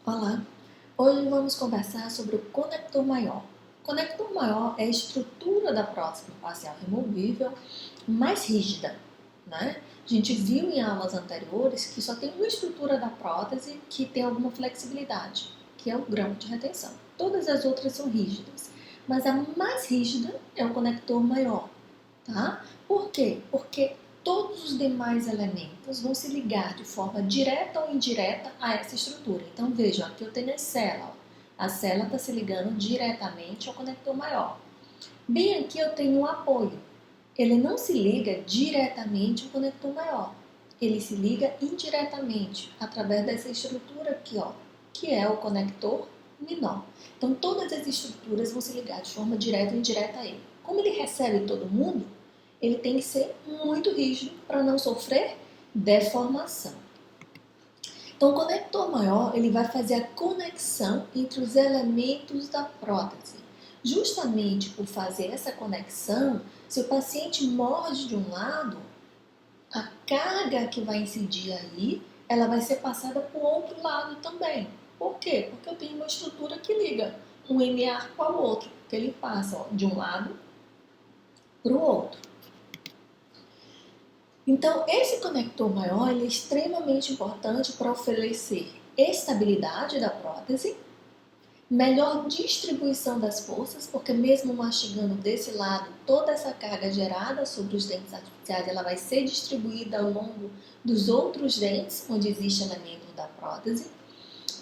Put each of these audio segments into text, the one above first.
Olá, hoje vamos conversar sobre o conector maior. O conector maior é a estrutura da prótese facial removível mais rígida, né? A gente viu em aulas anteriores que só tem uma estrutura da prótese que tem alguma flexibilidade, que é o grampo de retenção. Todas as outras são rígidas, mas a mais rígida é o conector maior, tá? Por quê? Porque todos os demais elementos vão se ligar de forma direta ou indireta a essa estrutura. Então vejam, aqui eu tenho a célula. A célula está se ligando diretamente ao conector maior. Bem aqui eu tenho um apoio. Ele não se liga diretamente ao conector maior. Ele se liga indiretamente através dessa estrutura aqui, ó, que é o conector menor. Então todas as estruturas vão se ligar de forma direta ou indireta a ele. Como ele recebe todo mundo, ele tem que ser muito rígido para não sofrer deformação. Então, o conector maior ele vai fazer a conexão entre os elementos da prótese. Justamente por fazer essa conexão, se o paciente morde de um lado, a carga que vai incidir aí, ela vai ser passada para o outro lado também. Por quê? Porque eu tenho uma estrutura que liga um MA com o outro, que ele passa de um lado para o outro. Então, esse conector maior é extremamente importante para oferecer estabilidade da prótese, melhor distribuição das forças, porque mesmo mastigando desse lado, toda essa carga gerada sobre os dentes artificiais ela vai ser distribuída ao longo dos outros dentes, onde existe elemento da prótese,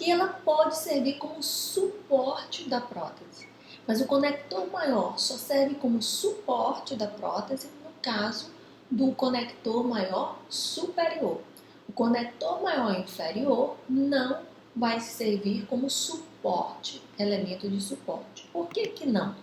e ela pode servir como suporte da prótese. Mas o conector maior só serve como suporte da prótese no caso do conector maior superior. O conector maior inferior não vai servir como suporte, elemento de suporte. Por que que não?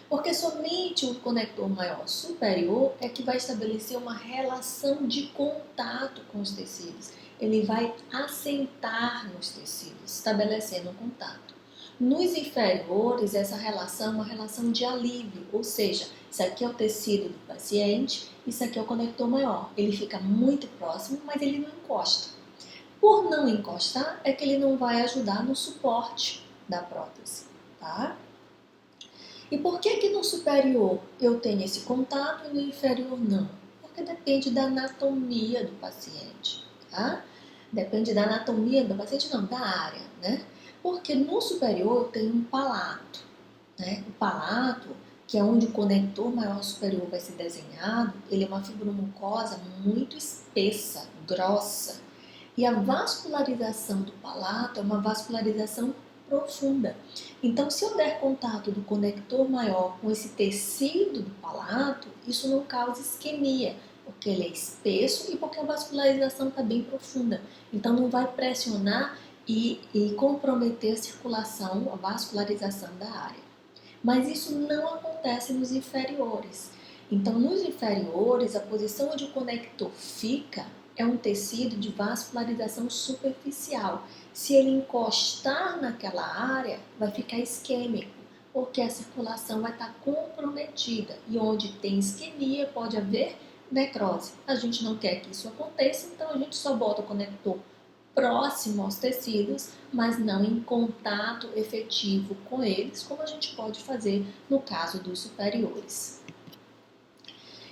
Porque somente o conector maior superior é que vai estabelecer uma relação de contato com os tecidos. Ele vai assentar nos tecidos, estabelecendo um contato. Nos inferiores, essa relação é uma relação de alívio, ou seja, isso aqui é o tecido do paciente, isso aqui é o conector maior. Ele fica muito próximo, mas ele não encosta. Por não encostar, é que ele não vai ajudar no suporte da prótese, tá? E por que que no superior eu tenho esse contato e no inferior não? Porque depende da anatomia do paciente, tá? Depende da anatomia do paciente, não, da área, né? Porque no superior eu tenho um palato, né? O palato, que é onde o conector maior superior vai ser desenhado, ele é uma fibromucosa muito espessa, grossa. E a vascularização do palato é uma vascularização profunda. Então, se eu der contato do conector maior com esse tecido do palato, isso não causa isquemia, porque ele é espesso e porque a vascularização está bem profunda. Então, não vai pressionar e comprometer a circulação, a vascularização da área. Mas isso não acontece nos inferiores. Então, nos inferiores, a posição onde o conector fica é um tecido de vascularização superficial. Se ele encostar naquela área, vai ficar isquêmico, porque a circulação vai estar comprometida. E onde tem isquemia, pode haver necrose. A gente não quer que isso aconteça, então a gente só bota o conector próximo aos tecidos, mas não em contato efetivo com eles, como a gente pode fazer no caso dos superiores.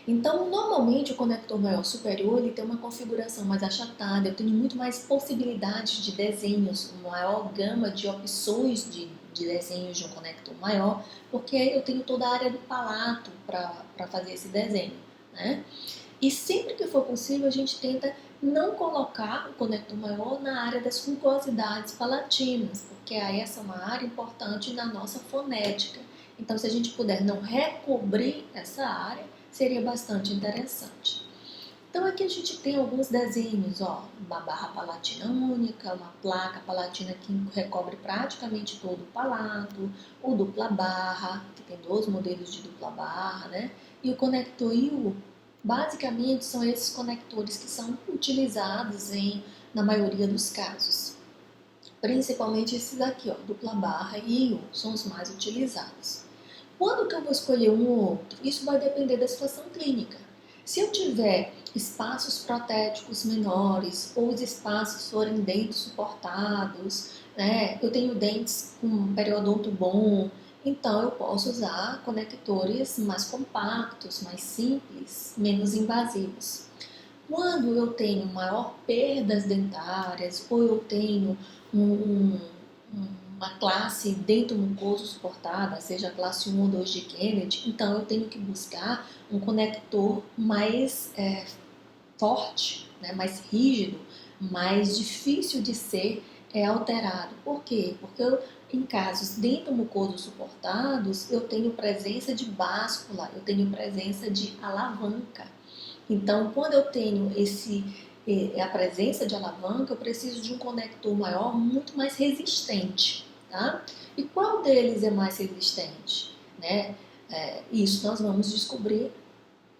Então, normalmente o conector maior superior ele tem uma configuração mais achatada, eu tenho muito mais possibilidades de desenhos, uma maior gama de opções de desenhos de um conector maior, porque eu tenho toda a área do palato para fazer esse desenho, né? E sempre que for possível, a gente tenta não colocar o conector maior na área das rugosidades palatinas, porque aí essa é uma área importante na nossa fonética. Então, se a gente puder não recobrir essa área, seria bastante interessante. Então, aqui a gente tem alguns desenhos, ó, uma barra palatina única, uma placa palatina que recobre praticamente todo o palato, o dupla barra, que tem 2 modelos de dupla barra, né? E o conector IU. Basicamente, são esses conectores que são utilizados na maioria dos casos. Principalmente esses aqui, ó, dupla barra e IU, são os mais utilizados. Quando que eu vou escolher um ou outro? Isso vai depender da situação clínica. Se eu tiver espaços protéticos menores ou os espaços forem dentes suportados, né, eu tenho dentes com um periodonto bom, então eu posso usar conectores mais compactos, mais simples, menos invasivos. Quando eu tenho maior perdas dentárias ou eu tenho um, uma classe dento-mucoso suportada, seja a classe 1 ou 2 de Kennedy, então eu tenho que buscar um conector mais forte, né, mais rígido, mais difícil de ser alterado. Por quê? Porque em casos dento-mucoso suportados, eu tenho presença de báscula, eu tenho presença de alavanca. Então, quando eu tenho a presença de alavanca, eu preciso de um conector maior, muito mais resistente, tá? E qual deles é mais resistente, né? Isso nós vamos descobrir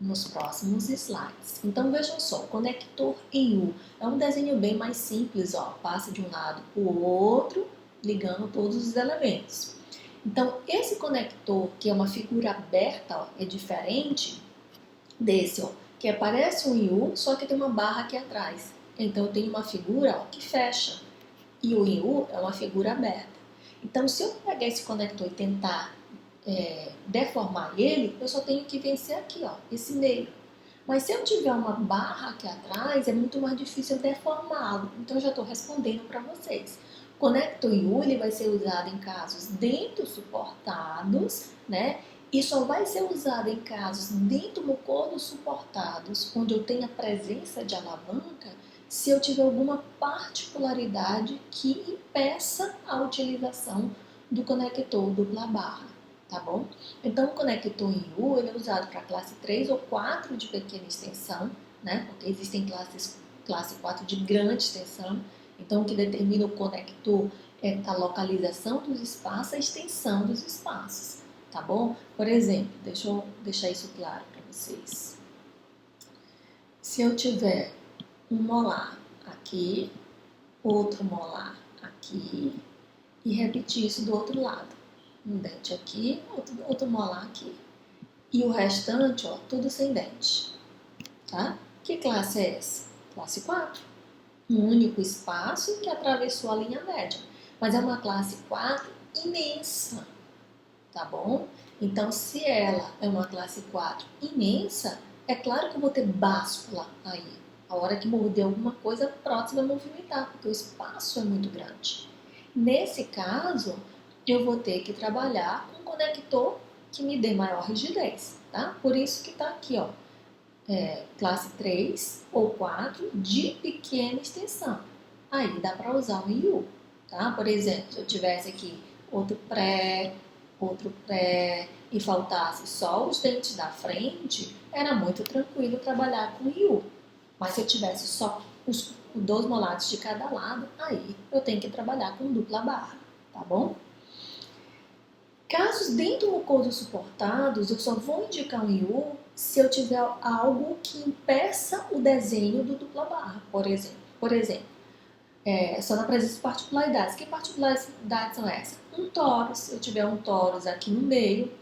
nos próximos slides. Então, vejam só, o conector em U é um desenho bem mais simples, ó, passa de um lado para o outro, ligando todos os elementos. Então, esse conector, que é uma figura aberta, ó, é diferente desse, ó, que parece um IU, só que tem uma barra aqui atrás. Então, eu tenho uma figura, ó, que fecha. E o IU é uma figura aberta. Então, se eu pegar esse conector e tentar deformar ele, eu só tenho que vencer aqui, ó, esse meio. Mas se eu tiver uma barra aqui atrás, é muito mais difícil deformá-lo. Então, eu já estou respondendo para vocês. O conector IU ele vai ser usado em casos dentos suportados, né? E só vai ser usado em casos dento-mucoso suportados, onde eu tenho a presença de alavanca, se eu tiver alguma particularidade que impeça a utilização do conector dupla barra, tá bom? Então, o conector em U ele é usado para classe 3 ou 4 de pequena extensão, né? Porque existem classe 4 de grande extensão. Então, o que determina o conector é a localização dos espaços, a extensão dos espaços, tá bom? Por exemplo, deixa eu deixar isso claro para vocês. Se eu tiver um molar aqui, outro molar aqui, e repetir isso do outro lado. Um dente aqui, outro molar aqui. E o restante, ó, tudo sem dente. Tá? Que classe é essa? Classe 4. Um único espaço que atravessou a linha média. Mas é uma classe 4 imensa, tá bom? Então, se ela é uma classe 4 imensa, é claro que eu vou ter báscula aí. A hora que morder alguma coisa, a prótese vai movimentar, porque o espaço é muito grande. Nesse caso, eu vou ter que trabalhar com um conector que me dê maior rigidez, tá? Por isso que tá aqui, ó, classe 3 ou 4 de pequena extensão. Aí dá para usar um IU, tá? Por exemplo, se eu tivesse aqui outro pré e faltasse só os dentes da frente, era muito tranquilo trabalhar com IU. Mas se eu tivesse só os 2 molares de cada lado, aí eu tenho que trabalhar com dupla barra, tá bom? Casos dento-mucosos suportados, eu só vou indicar um IU se eu tiver algo que impeça o desenho do dupla barra, por exemplo. Só na presença de particularidades. Que particularidades são essas? Um tórax, se eu tiver um tórax aqui no meio,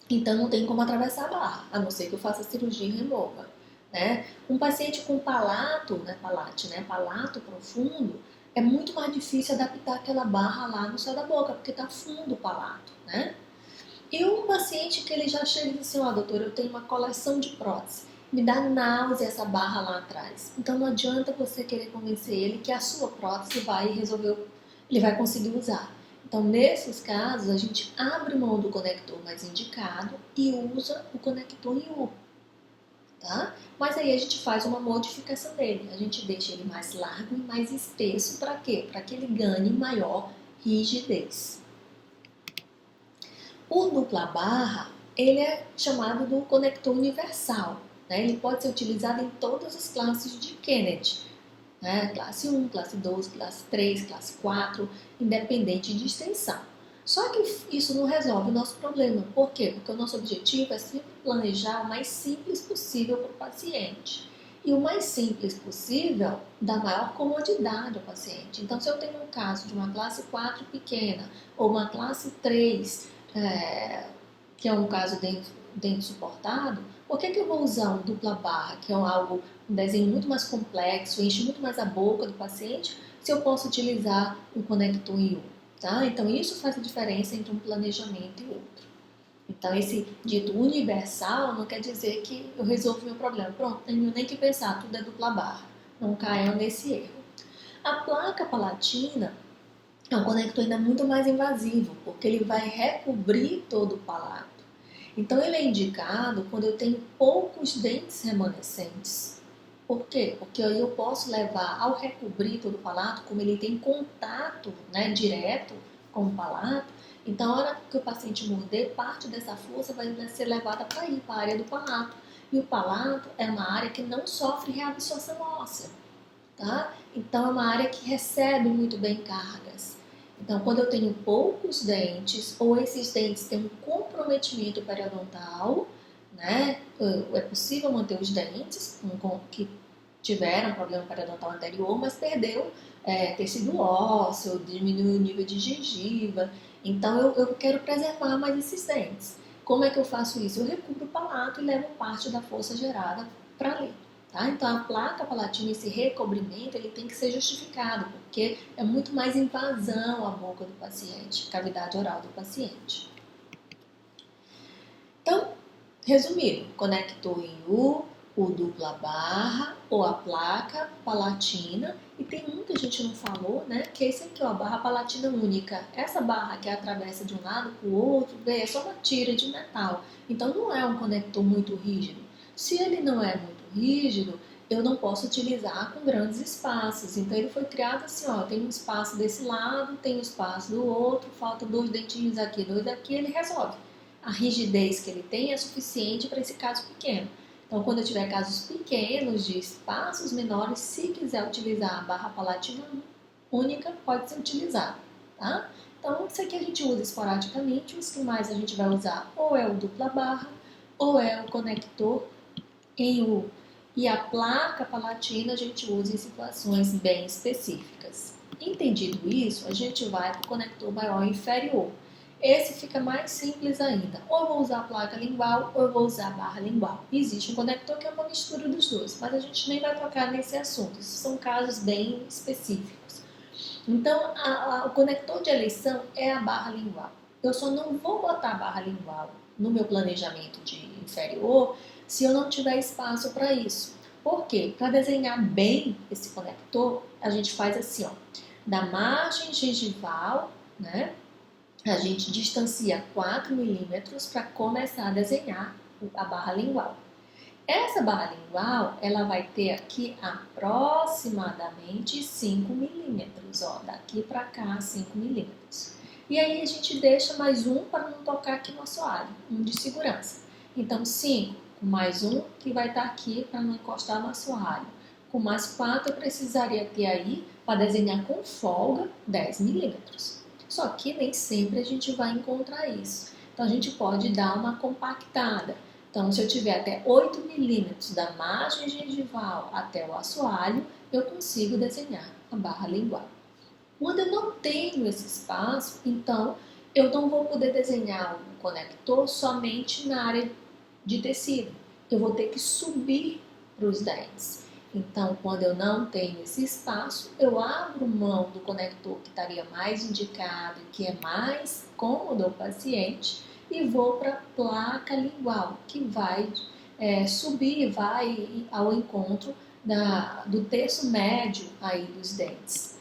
então não tem como atravessar a barra, a não ser que eu faça cirurgia e remova. Né? Um paciente com palato, palato profundo, é muito mais difícil adaptar aquela barra lá no céu da boca, porque está fundo o palato. Né? E um paciente que ele já chega e diz assim, doutor, eu tenho uma coleção de prótese, me dá náusea essa barra lá atrás. Então não adianta você querer convencer ele que a sua prótese vai resolver, ele vai conseguir usar. Então nesses casos a gente abre mão do conector mais indicado e usa o conector IU, tá? Mas aí a gente faz uma modificação dele, a gente deixa ele mais largo e mais espesso, para quê? Para que ele ganhe maior rigidez. O dupla barra, ele é chamado do conector universal, né? Ele pode ser utilizado em todas as classes de Kennedy, né? Classe 1, classe 2, classe 3, classe 4, independente de extensão. Só que isso não resolve o nosso problema. Por quê? Porque o nosso objetivo é sempre planejar o mais simples possível para o paciente. E o mais simples possível dá maior comodidade ao paciente. Então, se eu tenho um caso de uma classe 4 pequena ou uma classe 3, que é um caso dentro suportado, Por que eu vou usar um dupla barra, que é um desenho muito mais complexo, enche muito mais a boca do paciente, se eu posso utilizar um conector em U? Tá? Então, isso faz a diferença entre um planejamento e outro. Então, esse dito universal não quer dizer que eu resolvo o meu problema. Pronto, não tenho nem que pensar, tudo é dupla barra. Não caiam nesse erro. A placa palatina é um conector ainda muito mais invasivo, porque ele vai recobrir todo o palato. Então, ele é indicado quando eu tenho poucos dentes remanescentes. Por quê? Porque aí eu posso levar, ao recobrir todo o palato, como ele tem contato, né, direto com o palato, então a hora que o paciente morder, parte dessa força vai ser levada para aí, para a área do palato. E o palato é uma área que não sofre reabsorção óssea, tá? Então é uma área que recebe muito bem cargas. Então, quando eu tenho poucos dentes, ou esses dentes têm um comprometimento periodontal, né? É possível manter os dentes que tiveram problema periodontal anterior, mas perdeu tecido ósseo, diminuiu o nível de gengiva. Então, eu quero preservar mais esses dentes. Como é que eu faço isso? Eu recubro o palato e levo parte da força gerada para ali. Tá? Então, a placa palatina, esse recobrimento, ele tem que ser justificado, porque é muito mais invasão à boca do paciente, cavidade oral do paciente. Então, resumindo, conector em U, o dupla barra ou a placa palatina, e tem um que a gente não falou, né, que é esse aqui, ó, a barra palatina única. Essa barra que atravessa de um lado para o outro, é só uma tira de metal, então não é um conector muito rígido. Se ele não é muito rígido, eu não posso utilizar com grandes espaços. Então ele foi criado assim, ó, tem um espaço desse lado, tem um espaço do outro, faltam 2 dentinhos aqui, 2 aqui, ele resolve. A rigidez que ele tem é suficiente para esse caso pequeno. Então, quando eu tiver casos pequenos, de espaços menores, se quiser utilizar a barra palatina única, pode ser utilizado, tá? Então, isso aqui a gente usa esporadicamente, os que mais a gente vai usar ou é o dupla barra, ou é o conector em U. E a placa palatina a gente usa em situações bem específicas. Entendido isso, a gente vai para o conector maior e inferior. Esse fica mais simples ainda. Ou eu vou usar a placa lingual ou eu vou usar a barra lingual. Existe um conector que é uma mistura dos dois, mas a gente nem vai tocar nesse assunto. Isso são casos bem específicos. Então, o conector de eleição é a barra lingual. Eu só não vou botar a barra lingual no meu planejamento de inferior se eu não tiver espaço para isso. Por quê? Para desenhar bem esse conector, a gente faz assim, ó, da margem gengival, né? A gente distancia 4 milímetros para começar a desenhar a barra lingual. Essa barra lingual, ela vai ter aqui aproximadamente 5 milímetros, ó, daqui para cá 5 milímetros. E aí a gente deixa mais um para não tocar aqui no assoalho, um de segurança. Então 5 com mais um que vai estar aqui para não encostar no assoalho. Com mais 4 eu precisaria ter aí, para desenhar com folga, 10 milímetros. Só que nem sempre a gente vai encontrar isso. Então a gente pode dar uma compactada. Então, se eu tiver até 8 milímetros da margem gengival até o assoalho, eu consigo desenhar a barra lingual. Quando eu não tenho esse espaço, então eu não vou poder desenhar o conector somente na área de tecido. Eu vou ter que subir para os dentes. Então, quando eu não tenho esse espaço, eu abro mão do conector que estaria mais indicado e que é mais cômodo ao paciente e vou para a placa lingual, que vai subir, vai ao encontro do terço médio aí dos dentes.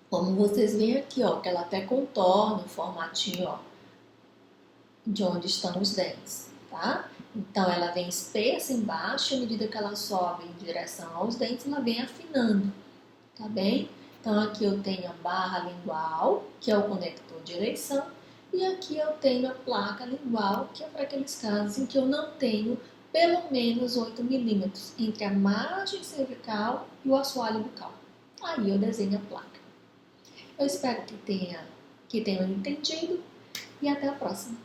Como vocês veem aqui, ó, que ela até contorna o formatinho, ó, de onde estão os dentes, tá? Então, ela vem espessa embaixo, à medida que ela sobe em direção aos dentes, ela vem afinando, tá bem? Então, aqui eu tenho a barra lingual, que é o conector de eleição, e aqui eu tenho a placa lingual, que é para aqueles casos em que eu não tenho pelo menos 8 milímetros entre a margem cervical e o assoalho bucal. Aí eu desenho a placa. Eu espero que tenham entendido e até a próxima.